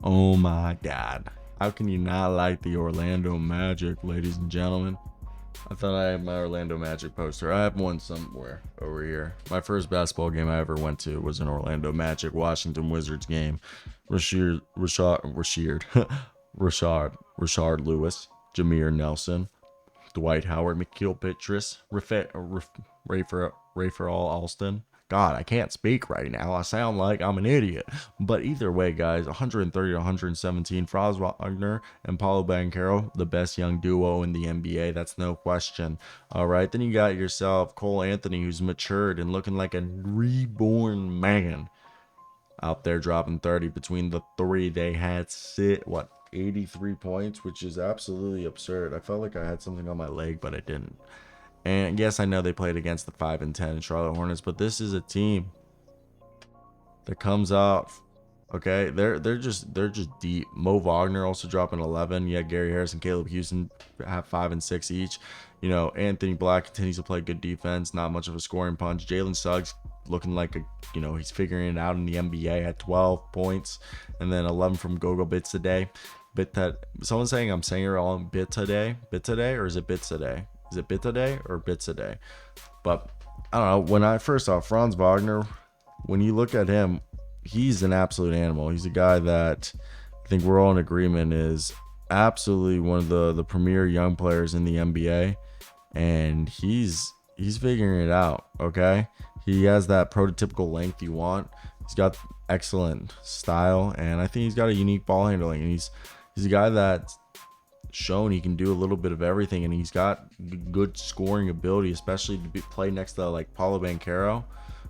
Oh my God. How can you not like the Orlando Magic, ladies and gentlemen? I thought I had my Orlando Magic poster. I have one somewhere over here. My first basketball game I ever went to was an Orlando Magic Washington Wizards game. Rashard Lewis, Jameer Nelson, Dwight Howard, Mikhail Pitris, Rafer Alston. God, I can't speak right now. I sound like I'm an idiot. But either way, guys, 130 to 117, Franz Wagner and Paulo Banchero, the best young duo in the NBA. That's no question. All right, then you got yourself Cole Anthony, who's matured and looking like a reborn man out there dropping 30 between the three. They had 83 points, which is absolutely absurd. I felt like I had something on my leg, but I didn't. And yes, I know they played against the 5 and 10 Charlotte Hornets, but this is a team that comes out. Okay, they're just deep. Mo Wagner also dropping 11. Yeah, Gary Harris and Caleb Houston have 5 and 6 each. You know, Anthony Black continues to play good defense, not much of a scoring punch. Jalen Suggs looking like he's figuring it out in the NBA at 12 points, and then 11 from Gogo Bits today. Someone's saying I'm saying it all in bit today, or is it bits today? Is it bit today or bits today? But I don't know. When I first saw Franz Wagner, when you look at him, he's an absolute animal. He's a guy that I think we're all in agreement is absolutely one of the premier young players in the NBA, and he's figuring it out. Okay, he has that prototypical length you want. He's got excellent style, and I think he's got a unique ball handling. And he's a guy that's shown he can do a little bit of everything, and he's got good scoring ability, especially to play next to like Paulo Banchero,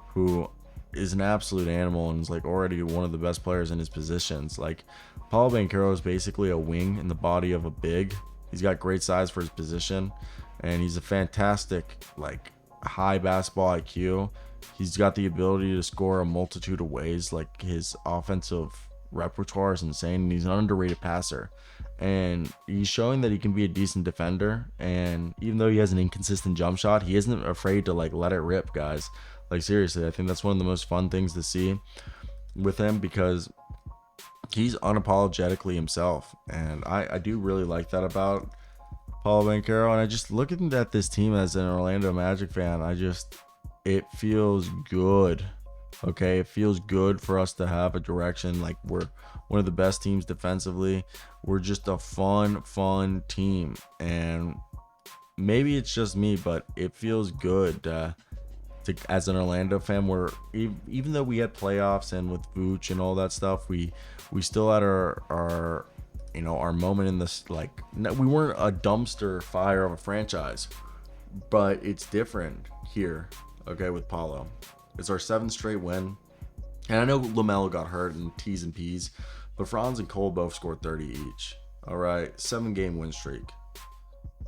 who is an absolute animal and is like already one of the best players in his positions. Like Paulo Banchero is basically a wing in the body of a big. He's got great size for his position, and he's a fantastic like high basketball IQ. He's got the ability to score a multitude of ways. Like his offensive repertoire is insane, and he's an underrated passer. And he's showing that he can be a decent defender. And even though he has an inconsistent jump shot, he isn't afraid to like let it rip, guys. Like seriously, I think that's one of the most fun things to see with him because he's unapologetically himself, and I do really like that about Paulo Banchero. And I just looking at this team as an Orlando Magic fan, it feels good. Okay, it feels good for us to have a direction. Like we're one of the best teams defensively. We're just a fun team, and maybe it's just me, but it feels good as an Orlando fan. Where even though we had playoffs and with Vooch and all that stuff, we still had our our moment in this. Like we weren't a dumpster fire of a franchise, but it's different here. Okay, with Paulo. It's our 7th straight win. And I know LaMelo got hurt in T's and P's, but Franz and Cole both scored 30 each. All right, 7-game win streak.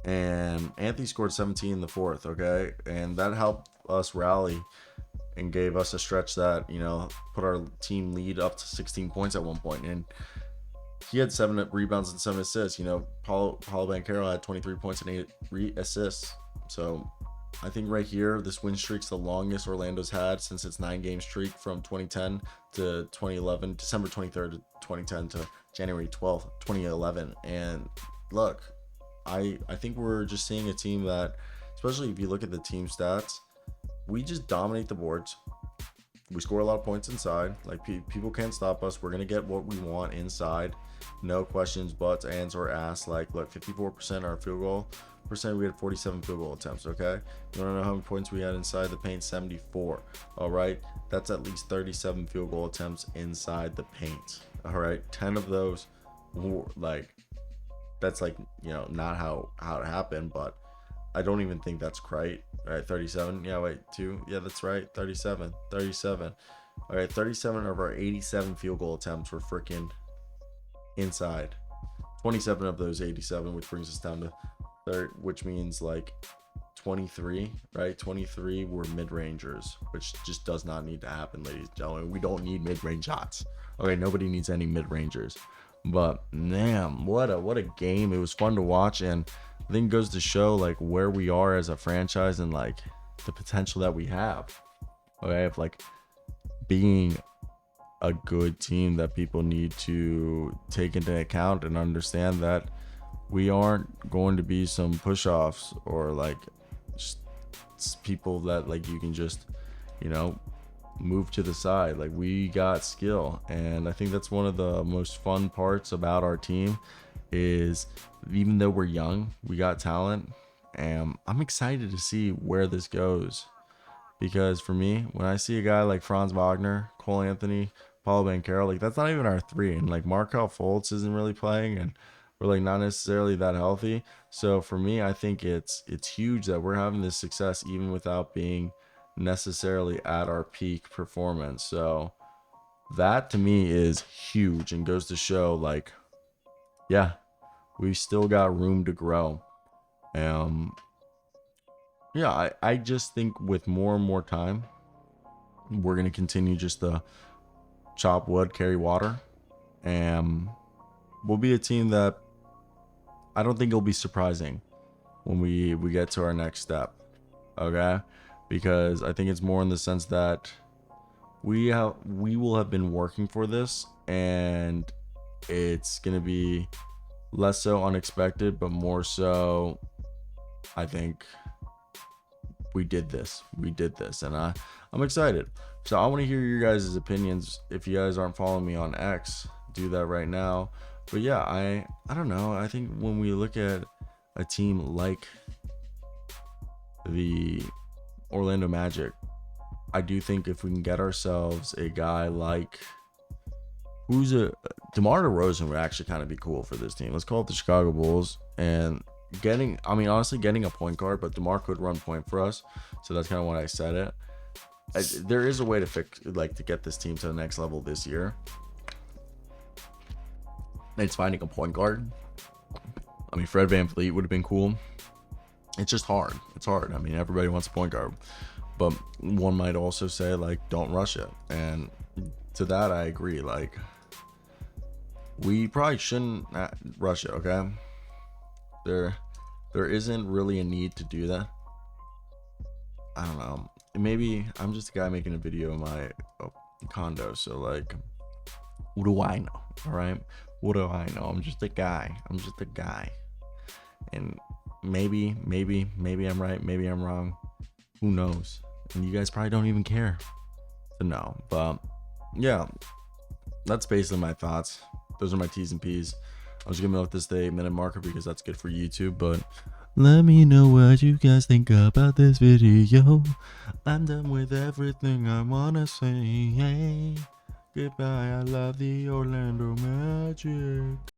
And Anthony scored 17 in the 4th, okay? And that helped us rally and gave us a stretch that, put our team lead up to 16 points at one point. And he had 7 rebounds and 7 assists. Paulo Banchero had 23 points and 8 assists. So I think right here, this win streak's the longest Orlando's had since its 9-game streak from 2010 to 2011, December 23rd to 2010 to January 12th, 2011. And look, I think we're just seeing a team that, especially if you look at the team stats, we just dominate the boards. We score a lot of points inside. Like people can't stop us. We're gonna get what we want inside. No questions, buts, ands, or asks. Like, look, 54% our field goal percent. We had 47 field goal attempts. Okay, you want to know how many points we had inside the paint? 74. All right, that's at least 37 field goal attempts inside the paint. All right, 10 of those were like, that's like not how it happened, but I don't even think that's right. All right, 37. Yeah, wait, 2. Yeah, that's right. 37. All right, 37 of our 87 field goal attempts were freaking inside. 27 of those 87, which brings us down to third, which means like 23, right? 23 were mid-rangers, which just does not need to happen, ladies and gentlemen. We don't need mid-range shots. Okay, nobody needs any mid-rangers. But damn, what a game. It was fun to watch, and I think it goes to show like where we are as a franchise and like the potential that we have. Okay, of like being a good team that people need to take into account and understand that we aren't going to be some push-offs or like just people that like you can just, you know, move to the side. Like, we got skill, and I think that's one of the most fun parts about our team is even though we're young, we got talent, and I'm excited to see where this goes. Because for me, when I see a guy like Franz Wagner, Cole Anthony, Paulo Banchero, like that's not even our three, and like Markel Fultz isn't really playing, and we're like not necessarily that healthy. So for me, I think it's huge that we're having this success even without being necessarily at our peak performance. So that to me is huge and goes to show like, yeah, we still got room to grow. Um, yeah, I just think with more and more time, we're gonna continue just to chop wood, carry water, and we'll be a team that I don't think it'll be surprising when we get to our next step. Okay, because I think it's more in the sense that we will have been working for this, and it's gonna be less so unexpected, but more so, I think we did this, and I'm excited. So I want to hear your guys' opinions. If you guys aren't following me on X, do that right now. But yeah, I don't know, I think when we look at a team like the Orlando Magic, I do think if we can get ourselves a guy like who's a DeMar DeRozan would actually kind of be cool for this team. Let's call it the Chicago Bulls, and honestly getting a point guard, but DeMar could run point for us. So that's kind of why I said it. There is a way to to get this team to the next level this year. It's finding a point guard. I mean, Fred VanVleet would have been cool. It's just hard. It's hard. I mean, everybody wants a point guard, but one might also say like, don't rush it. And to that, I agree. Like, we probably shouldn't rush it. Okay, there isn't really a need to do that. I don't know. Maybe I'm just a guy making a video in my condo, so like, what do I know? All right, what do I know? I'm just a guy. And maybe I'm right, maybe I'm wrong. Who knows? And you guys probably don't even care to know. But yeah, that's basically my thoughts. Those are my T's and P's. I was gonna let this stay a minute marker because that's good for YouTube, but let me know what you guys think about this video. I'm done with everything I wanna say. Hey, goodbye, I love the Orlando Magic.